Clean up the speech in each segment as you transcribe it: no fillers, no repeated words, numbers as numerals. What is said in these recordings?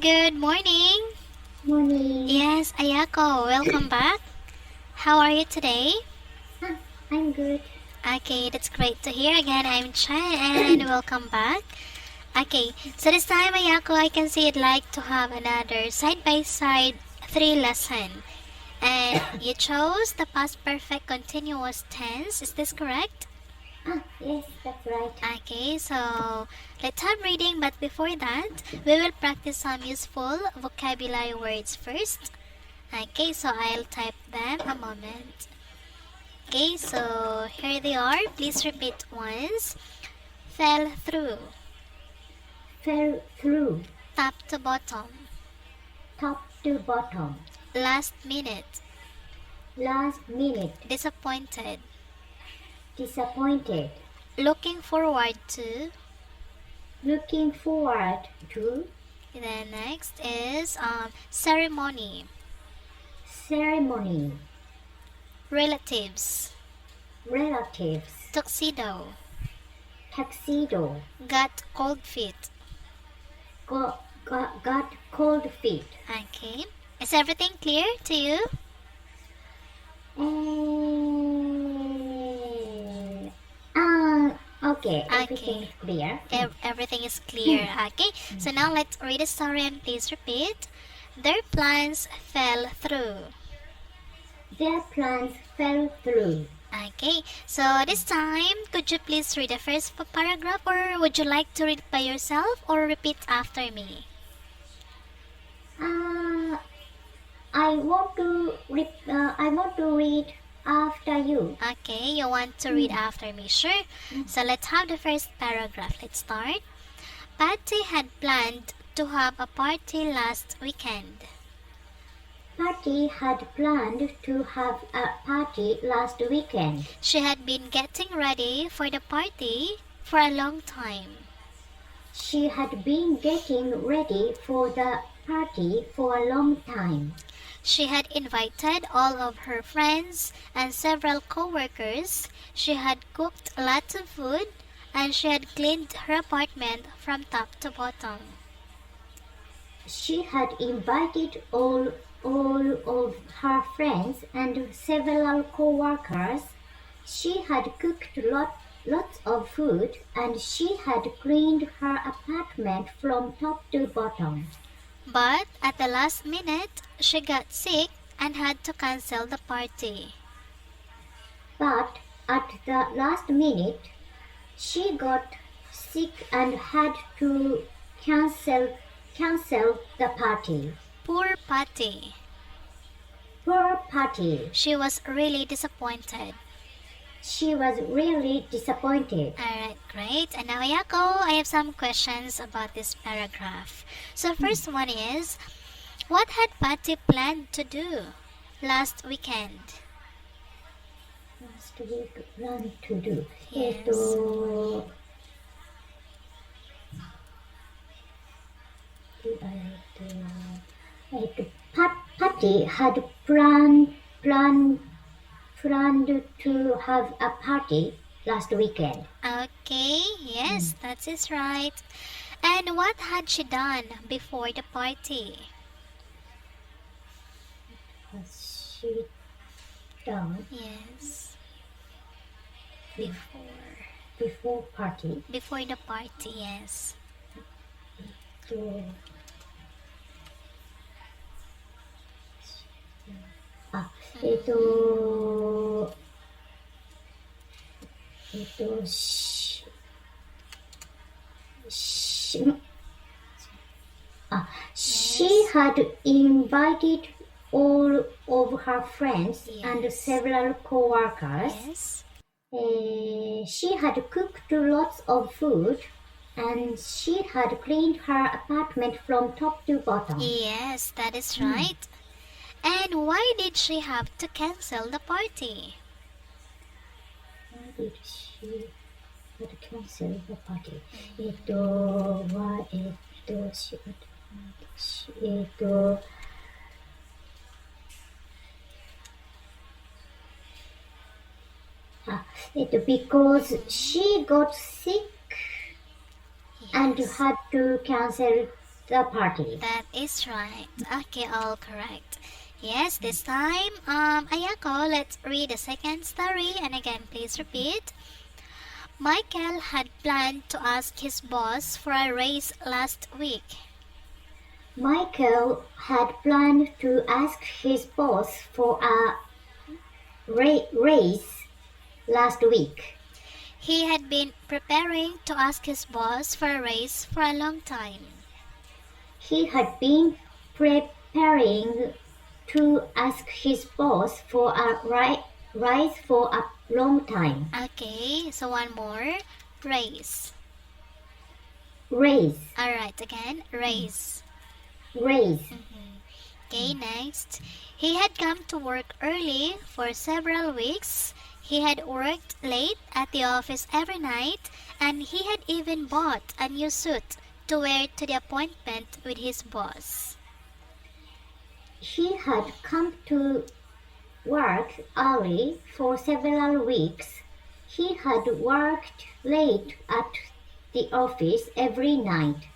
good morning. Morning. Yes, Ayako, welcome back. How are you today? I'm good. Okay, that's great to hear again. I'm Chen and welcome back. Okay, so this time, Ayako, I can see you'd like to have another side-by-side three lesson. And you chose the past perfect continuous tense, is this correct? Yes, that's right. Okay, so let's have reading, but before that, we will practice some useful vocabulary words first. Okay, so I'll type them a moment. Okay, so here they are. Please repeat once. Fell through. Fell through, Top to bottom. top to bottom. Last minute. Last minute, Disappointed. disappointed. Looking forward to. Looking forward to, Then next is ceremony. ceremony. Relatives. Relatives, Tuxedo. tuxedo. Got cold feet. Got cold feet. Okay. Is everything clear to you? Okay, everything is clear. Everything is clear. Okay. So now let's read the story and please repeat. Their plans fell through. Their plans fell through. Okay. So this time, could you please read the first paragraph, or would you like to read by yourself or repeat after me? I want to read after you. Okay, you want to read after me, sure. So let's have the first paragraph. Let's start. Patty had planned to have a party last weekend. Patty had planned to have a party last weekend. She had been getting ready for the party for a long time. She had been getting ready for the party for a long time. She had invited all of her friends and several co-workers. She had cooked lots of food and she had cleaned her apartment from top to bottom. She had invited all of her friends and several co-workers. She had cooked lots of food and she had cleaned her apartment from top to bottom. But at the last minute, she got sick and had to cancel the party. But at the last minute, she got sick and had to cancel the party. Poor Patty. Poor Patty. She was really disappointed. She was really disappointed. Alright, great. And now, Yako, I have some questions about this paragraph. So, first one is, what had Patty planned to do last weekend? Last week planned to do. Yes. Patty had planned to have a party last weekend. Okay, yes, that is right. And what had she done before the party? Has she done Yes, before. before party? Before the party, yes. To, ah, she had invited all of her friends and Yes. several co-workers. Yes. She had cooked lots of food and she had cleaned her apartment from top to bottom. Yes, that is right. And why did she have to cancel the party? Why did she had to cancel the party? Because she got sick and Yes. had to cancel the party. That is right. Okay, all correct. Yes, this time, Ayako, let's read the second story, and again, please repeat. Michael had planned to ask his boss for a raise last week. Michael had planned to ask his boss for a raise last week. He had been preparing to ask his boss for a raise for a long time. He had been preparing to ask his boss for a rise for a long time. Okay, so one more. Raise. Raise. Alright, again, raise. Raise. Okay, next. He had come to work early for several weeks. He had worked late at the office every night, and he had even bought a new suit to wear to the appointment with his boss. He had come to work early for several weeks. He had worked late at the office every night,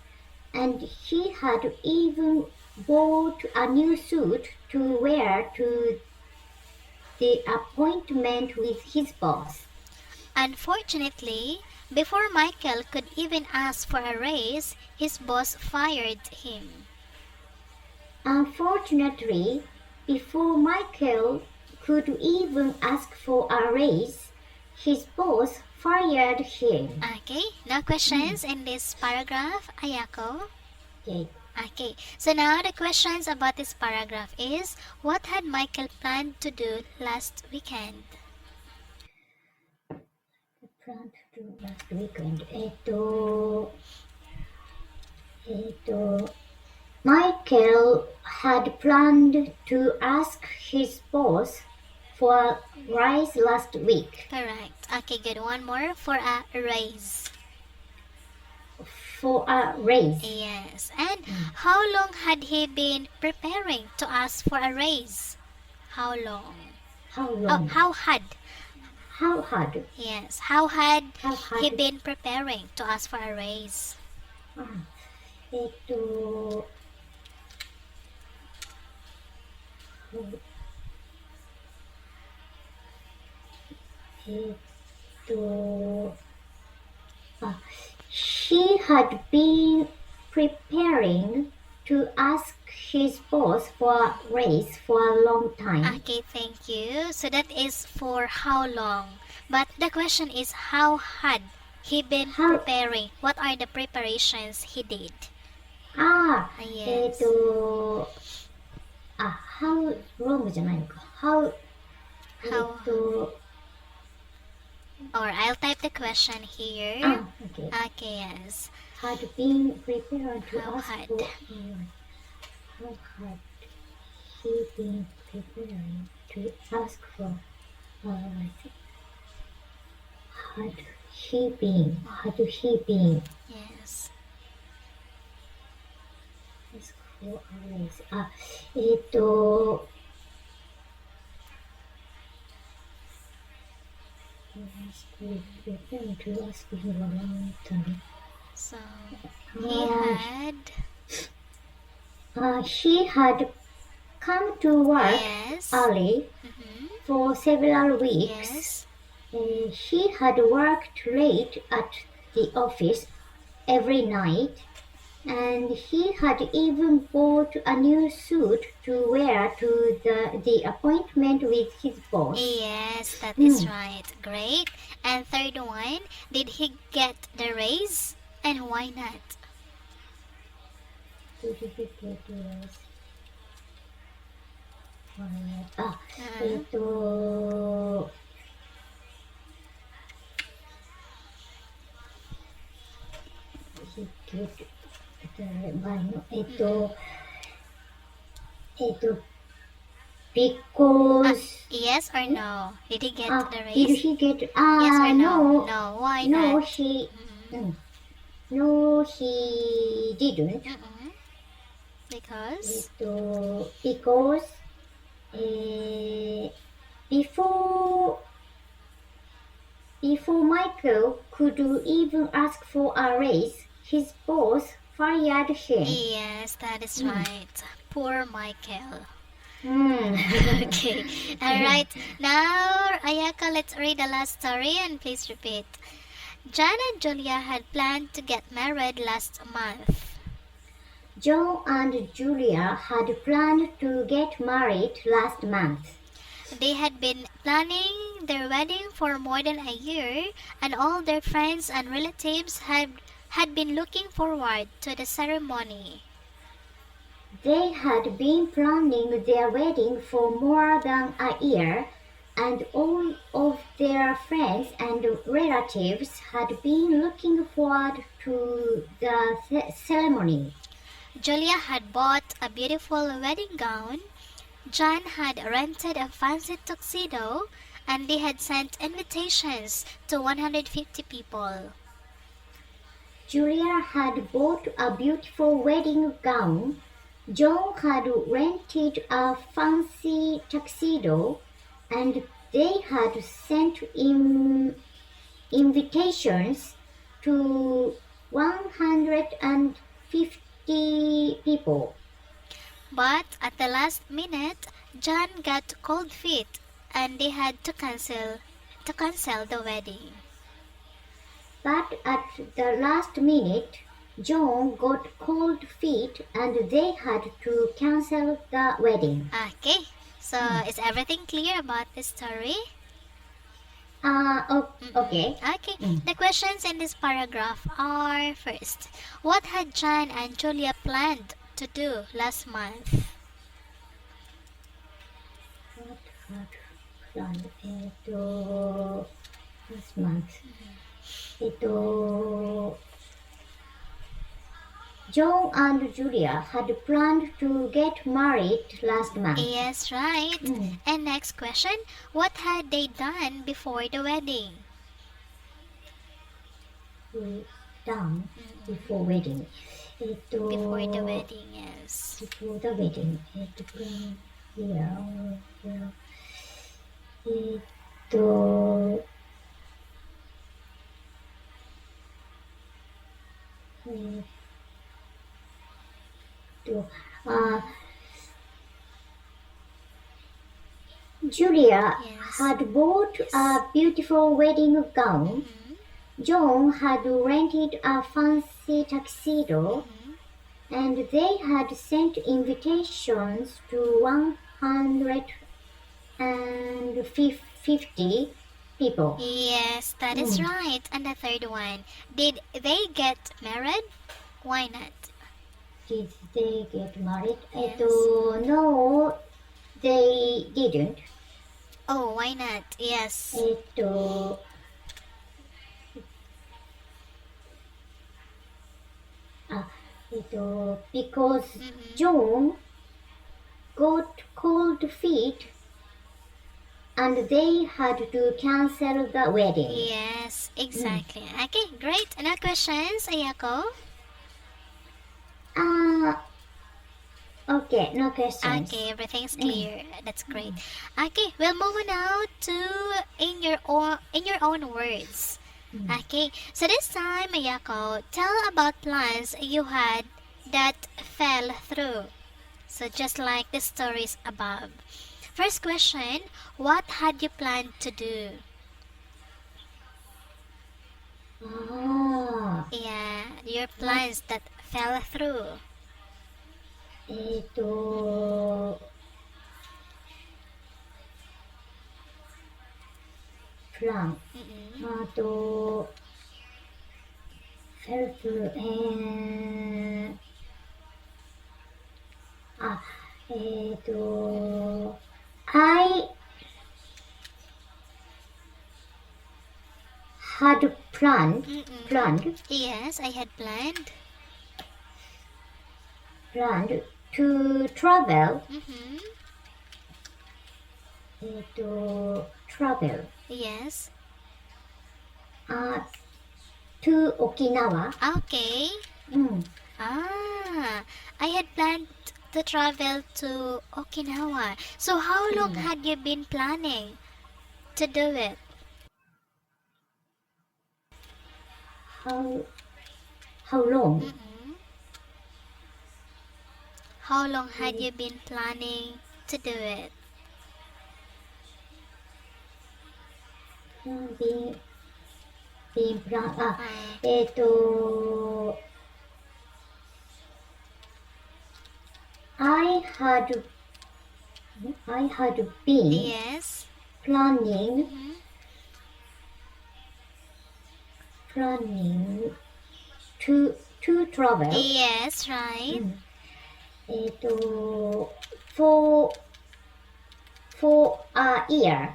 and he had even bought a new suit to wear to the appointment with his boss. Unfortunately, before Michael could even ask for a raise, his boss fired him. Unfortunately, before Michael could even ask for a raise, his boss fired him. Okay, no questions in this paragraph, Ayako? Okay. Okay, so now the questions about this paragraph is, what had Michael planned to do last weekend? Planned to do last weekend. Michael had planned to ask his boss for a rise last week. Correct. Okay, good. One more for a raise. For a raise. Yes. And how long had he been preparing to ask for a raise? How long? How Oh, long? how had? How hard? Yes. How had How hard? he been preparing to ask for a raise? えっと、えっと、he had been preparing to ask his boss for a raise for a long time. Okay, thank you. So that is for how long. But the question is, how had he been How- preparing? What are the preparations he did? Yes. how long じゃないのか。How, How- Or I'll type the question here. okay. Okay, yes. Had been prepared to How ask had? for how had he been preparing to ask for had he been Yes. ask for a raise えっと preparing to ask for a long time. So he He had come to work yes. early for several weeks. Yes. He had worked late at the office every night, and he had even bought a new suit to wear to the appointment with his boss. Yes, that is right. Great. And third one, did he get the raise? And why not? Did he get the raise? He get because Yes or no? Did he get the did raise? he get Yes or no? no No. Why no not? he no he didn't Because? because before Michael could even ask for a raise, his boss fired him. Yes, that is right. Poor Michael. Hmm. Okay, alright. Now, Ayaka, let's read the last story and please repeat. John and Julia had planned to get married last month. John and Julia had planned to get married last month. They had been planning their wedding for more than a year, and all their friends and relatives had been looking forward to the ceremony. They had been planning their wedding for more than a year, and all of their friends and relatives had been looking forward to the ceremony. Julia had bought a beautiful wedding gown. John had rented a fancy tuxedo, and they had sent invitations to 150 people. Julia had bought a beautiful wedding gown. John had rented a fancy tuxedo, and they had sent invitations to 150 people. But at the last minute, John got cold feet, and they had to cancel the wedding. But at the last minute, John got cold feet and they had to cancel the wedding. Okay, so is everything clear about this story? Okay. Okay, the questions in this paragraph are first, what had John and Julia planned to do last month? What had planned last month? John and Julia had planned to get married last month. Yes, right. And next question, what had they done before the wedding? Done before wedding. Before the wedding, yes. Before the wedding. Julia had bought a beautiful wedding gown. John had rented a fancy tuxedo, and they had sent invitations to 150 people. Yes, that is right. And the third one, did they get married? Why not? Did they get married? Yes. No, they didn't. Oh, why not? Yes. Because John got cold feet and they had to cancel the wedding. Yes, exactly. Okay, great. Any questions, Ayako? Okay, no questions. Okay, everything's clear. That's great. Okay, we'll move on now to in your own words. Okay, so this time, Ayako, tell about plans you had that fell through. So just like the stories above. First question, what had you planned to do? Yeah, your plans that fell through. Plan. Fell through I had planned Yes, I had planned. to travel Yes. to Okinawa. Okay. I had planned to travel to Okinawa. So how long had you been planning to do it? How long? How long had you been planning to do it? being being plan あ、Uh, えっ、と I had been yes. planning Mhm. planning to travel Yes, right. えっ、と for a year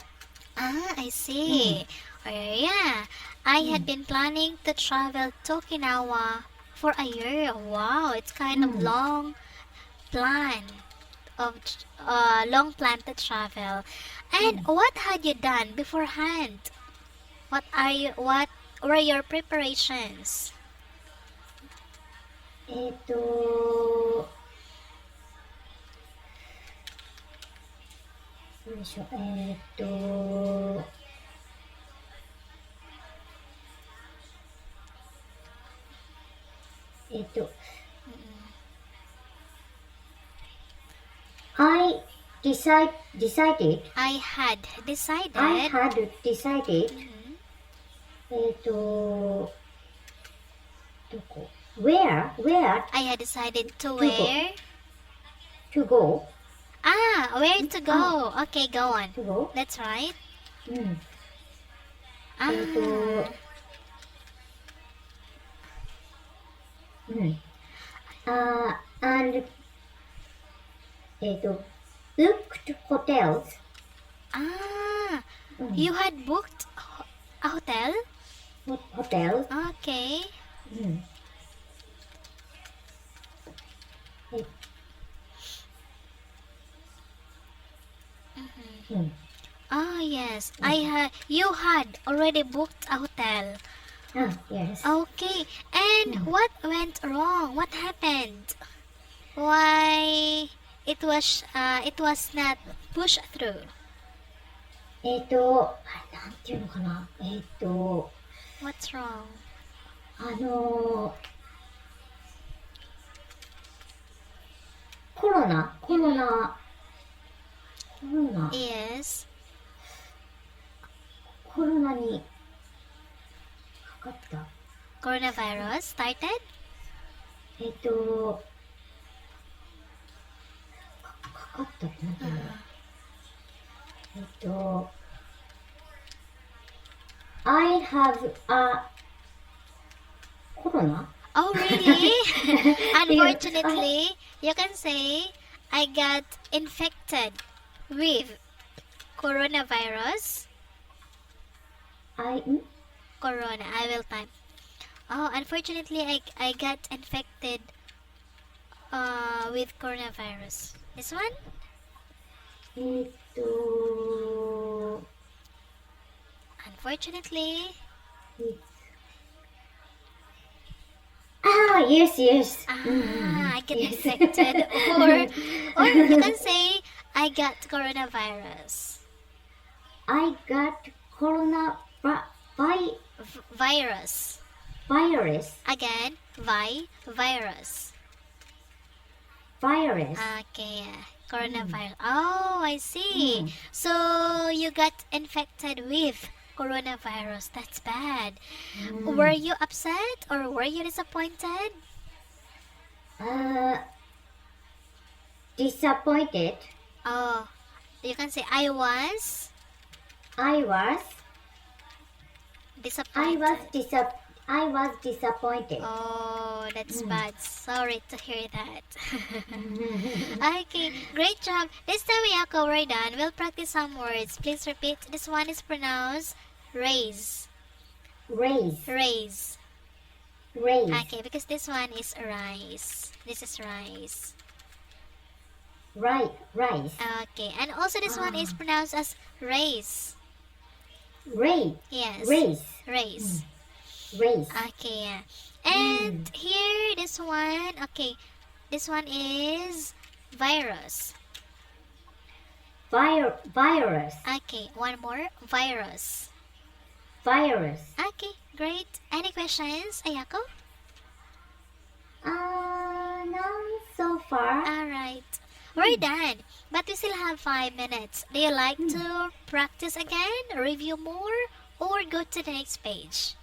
Ah, I see. Oh, yeah. I had been planning to travel to Okinawa for a year. Wow, it's kind of plan long plan to travel. And what had you done beforehand? What were your preparations? えっ、とよいしょえっ、と I decided I had decided. I had decided Mhm. どこ where I had decided to go. where? to go Ah, where to go? Okay, go on. to go That's right. うん Ah, うんand booked hotels ah, うん you had booked a hotel? hotels Okay. うんうん Oh yes, you had already booked a hotel. yes Okay, and what went wrong? What happened? Why it was not pushed through? なんていうのかなWhat's wrong? あのコロナ Yes. コロナにかかった Coronavirus started? かかったってなんていうんだろうI have a コロナ Oh really? Unfortunately, you can say I got infected with coronavirus. Corona. I will type. Oh, unfortunately, I got infected with coronavirus. This one? えっと Unfortunately. yes I get infected. Or you can say I got coronavirus. I got corona Virus. virus Again, virus. Okay, coronavirus. Oh, I see. So you got infected with coronavirus. That's bad. Were you upset or were you disappointed? disappointed Oh, you can say I was I was disappointed. I was disappointed Oh, that's bad. Sorry to hear that. Okay, great job. This time, Miyako, we're done. We'll practice some words. Please repeat. This one is pronounced raise. raise Raise. raise Okay, because this one is rice. This is rice. rice Okay, and also this one is pronounced as raise. raise Yes. raise Raise. raise Okay, yeah. And here, this one, okay, this one is virus. virus Okay, one more, virus. virus Okay, great. Any questions, Ayako? none so far. Alright. We're done. But we still have 5 minutes. Do you like to practice again, review more, or go to the next page?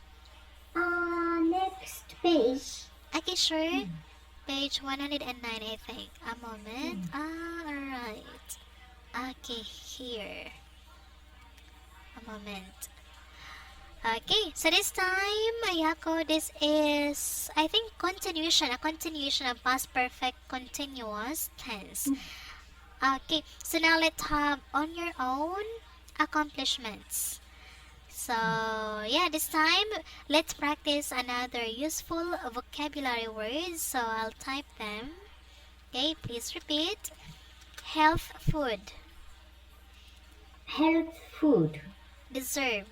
Next page. Okay, sure. Page 109, I think. A moment. Alright. Okay, here. A moment. Okay, so this time, Ayako, this is, I think, a continuation of past perfect continuous tense. Okay, so now let's have on your own accomplishments. So, yeah, this time, let's practice another useful vocabulary words. So, I'll type them. Okay, please repeat. Health food. Health food. Deserve.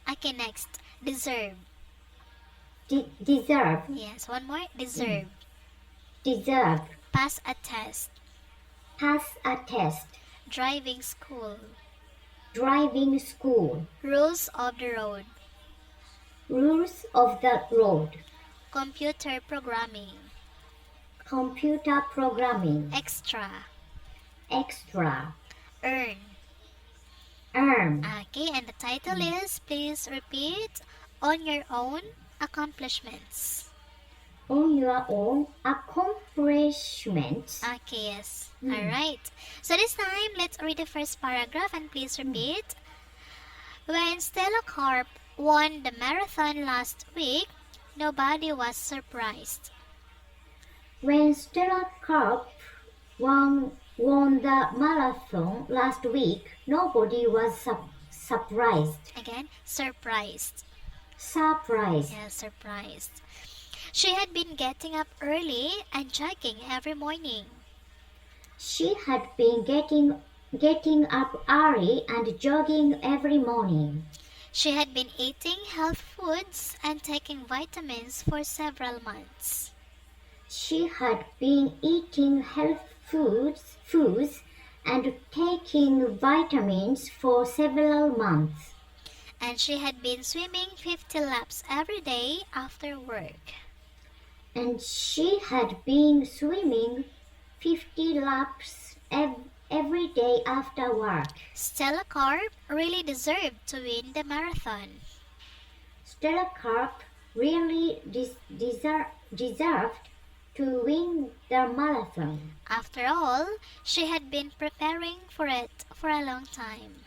Okay, next. Deserve. Deserve. Yes, one more. Deserve. Deserve. Pass a test. Pass a test. Driving school. Driving school. Rules of the road. Rules of the road. Computer programming. Computer programming. Extra. Extra. Earn. Earn. Okay, and the title is, please repeat, on your own accomplishments. On your own accomplishments. Okay, yes. Alright. So this time, let's read the first paragraph and please repeat. When Stella Karp won the marathon last week, nobody was surprised. When Stella Karp won the marathon last week, nobody was surprised. Again, surprised. Surprised. Yeah, surprised. She had been getting up early and jogging every morning. She had been getting up early and jogging every morning. She had been eating health foods and taking vitamins for several months. She had been eating health foods and taking vitamins for several months. And she had been swimming 50 laps every day after work. And she had been swimming 50 laps every day after work. Stella Karp really deserved to win the marathon. Stella Karp really deserved to win the marathon. After all, she had been preparing for it for a long time.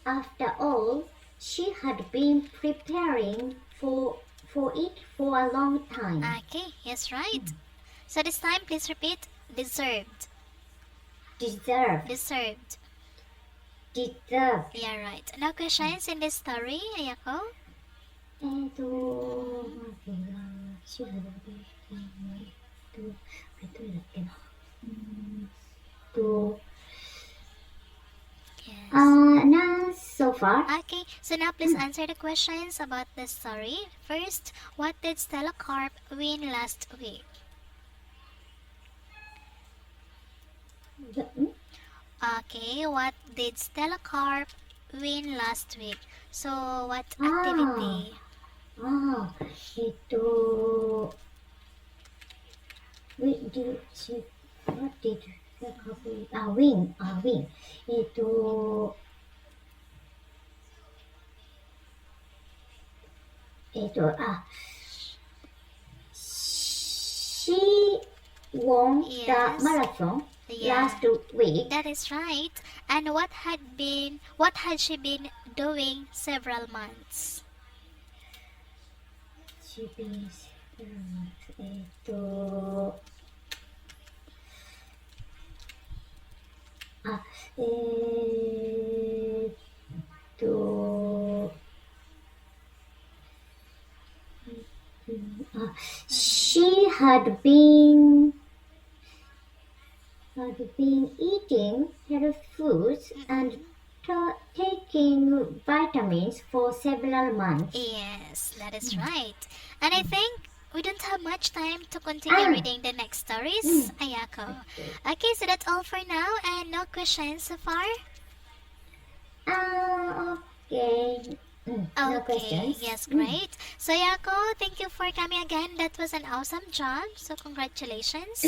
After all, she had been preparing for it for a long time. Okay, yes, right. So this time, please repeat. Deserved. Deserved. Deserved. Deserved. Yeah, right. No questions in this story, Ayako? 待ってな、シュガーで、どれだっけな。Yes. None so far. Okay, so now please answer the questions about the story. First, what did Stella Karp win last week? Okay, what did Stella Karp win last week? So, what activity? What did win? Win. She won Yes. the marathon Yeah. last week. That is right. And what had she been doing several months? She been she had been eating healthy foods and taking vitamins for several months. Yes, that is right. And I think we don't have much time to continue reading the next stories, Ayako. Okay, so that's all for now, and no questions so far? Okay. No Okay, questions. yes, great. So Yako, thank you for coming again. That was an awesome job. So congratulations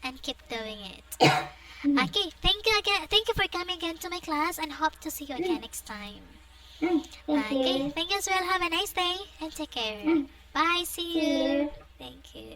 and keep doing it. Okay, thank you again. Thank you for coming again to my class and hope to see you again next time. Thank Okay, you. thank you as well. Have a nice day and take care. Bye. See See you. you. Thank you.